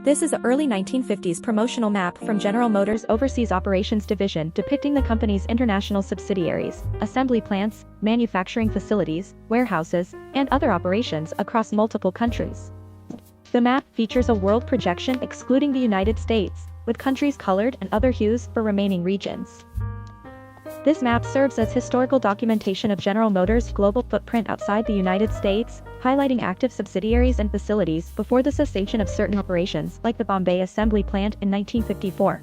This is a early 1950s promotional map from General Motors Overseas Operations Division depicting the company's international subsidiaries, assembly plants, manufacturing facilities, warehouses, and other operations across multiple countries. The map features a world projection excluding the United States, with countries colored and other hues for remaining regions. This map serves as historical documentation of General Motors' global footprint outside the United States, highlighting active subsidiaries and facilities before the cessation of certain operations like the Bombay Assembly Plant in 1954.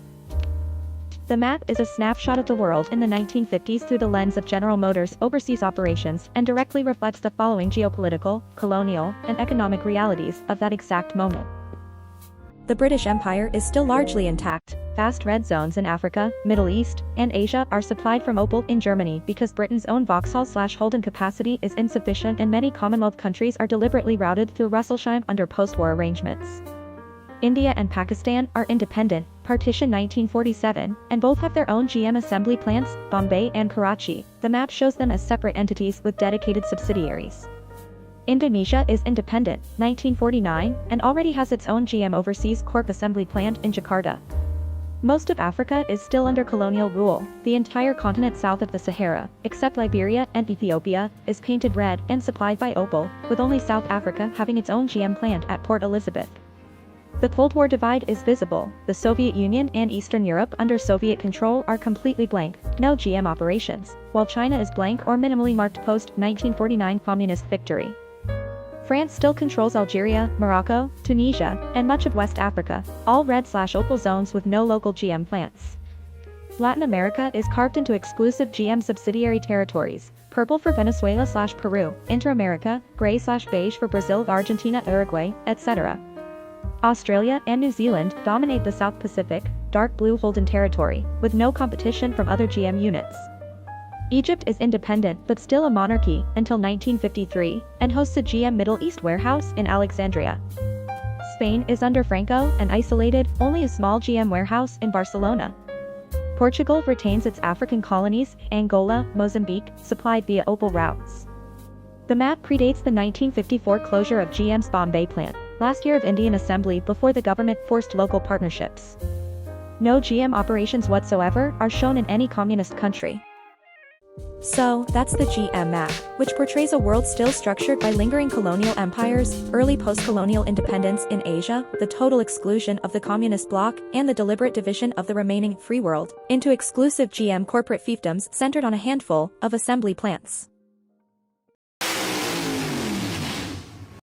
The map is a snapshot of the world in the 1950s through the lens of General Motors' overseas operations and directly reflects the following geopolitical, colonial, and economic realities of that exact moment. The British Empire is still largely intact. Vast red zones in Africa, Middle East, and Asia are supplied from Opel in Germany because Britain's own Vauxhall/Holden capacity is insufficient and many Commonwealth countries are deliberately routed through Russelsheim under post-war arrangements. India and Pakistan are independent, partition 1947, and both have their own GM assembly plants, Bombay and Karachi. The map shows them as separate entities with dedicated subsidiaries. Indonesia is independent, 1949, and already has its own GM Overseas Corp assembly plant in Jakarta. Most of Africa is still under colonial rule. The entire continent south of the Sahara, except Liberia and Ethiopia, is painted red and supplied by Opel, with only South Africa having its own GM plant at Port Elizabeth. The Cold War divide is visible. The Soviet Union and Eastern Europe under Soviet control are completely blank, no GM operations, while China is blank or minimally marked post-1949 communist victory. France still controls Algeria, Morocco, Tunisia, and much of West Africa, all red/Opel zones with no local GM plants. Latin America is carved into exclusive GM subsidiary territories, purple for Venezuela/Peru, Inter-America, gray/beige for Brazil, Argentina, Uruguay, etc. Australia and New Zealand dominate the South Pacific, dark blue Holden territory, with no competition from other GM units. Egypt is independent but still a monarchy until 1953 and hosts a GM Middle East warehouse in Alexandria. Spain is under Franco and isolated, only a small GM warehouse in Barcelona. Portugal retains its African colonies, Angola, Mozambique, supplied via Opel routes. The map predates the 1954 closure of GM's Bombay plant, last year of Indian assembly before the government forced local partnerships. No GM operations whatsoever are shown in any communist country. So, that's the GM map, which portrays a world still structured by lingering colonial empires, early post-colonial independence in Asia, the total exclusion of the communist bloc, and the deliberate division of the remaining free world into exclusive GM corporate fiefdoms centered on a handful of assembly plants.